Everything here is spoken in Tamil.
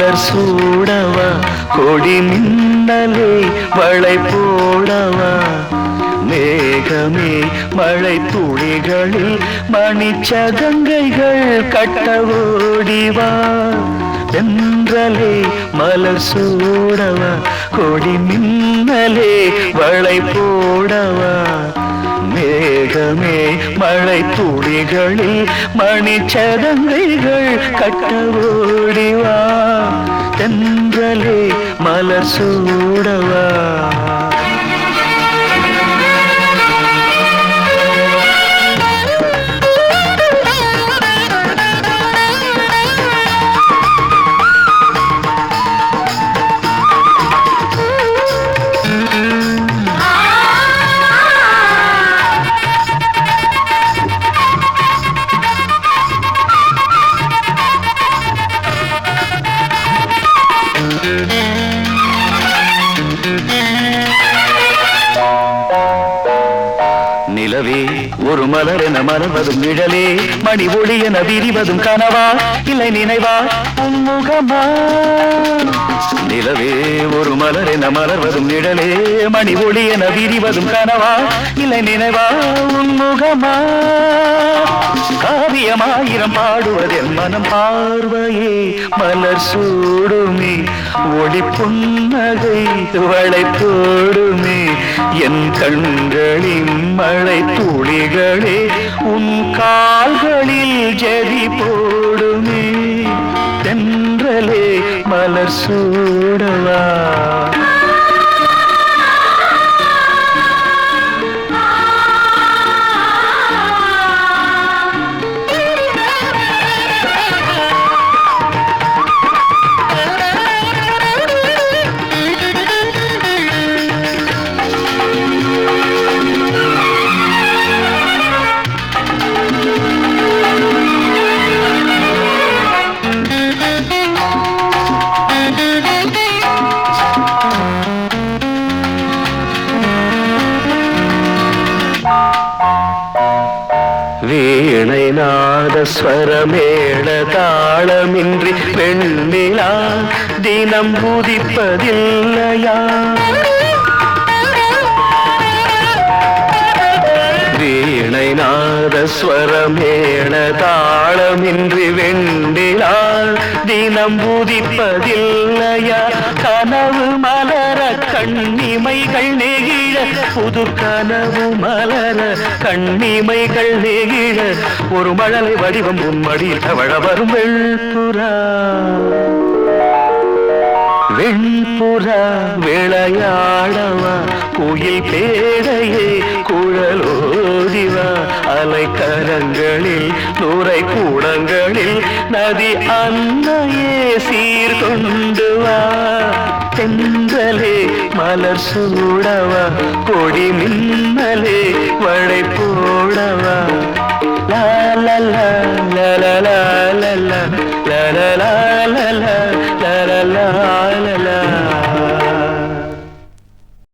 மலர் சூடவா கொடி மின்னலே வளை போடவா மேகமே மழை துளிகளில் மணிச்சதங்கைகள் கட்ட ஓடிவா தென்றலே மலர் சூடவா கொடி மின்னலே வளை போடவா மேகமே மழை துளிகளில் மணிச்சதங்கைகள் கட்ட ஓடிவா தென்றலே மலர் சூடவா நிலவே ஒரு மலர் என மலர்வதும் நிழலே மணி ஒளி என விரிவதும் கனவா இல்லை நினைவா உன்முகமா நிலவே ஒரு மலர் என மலர்வதும் நிழலே மணி ஒளி என விரிவதும் கனவா இல்லை நினைவா உன்முகமா காவியமாயிரம் பாடுவதென் மனம் பார்வையே மலர் சூடுமே ஒளி புன்னகை வளை போடுமே என் கண்களின் மழை துளிகளே உன் கால்களில் ஜெதி போடுமே தென்றலே மலர் சூடவா வீணை நாத ஸ்வரமேள தாளமின்றி பெண்ணிலா தினம் உதிப்பதில்லையா வீணை நாத ஸ்வரமேள தாளமின்றி வெண்ணிலா தினம் உதிப்பதில்லையா கனவு மலர கண்ணிமைகள் நெகிழ புது கனவு மலர கண்ணிமைகள் நெகிழ ஒரு மழலை வடிவம் உன்மடியில் தவழ வரும் வெண்புறா வெண்புறா விளையாடவா குயில் பேடையே குழலோதிவா அலைக்கரங்களில் நூறை கூடங்களில் நதி அன்னையே சீர்கொண்டு வா தென்றலே மலர் சூடவா கொடி மின்னலே வளை போடவா லா லா லா லா லா லா லா லா லா லா லா லா லா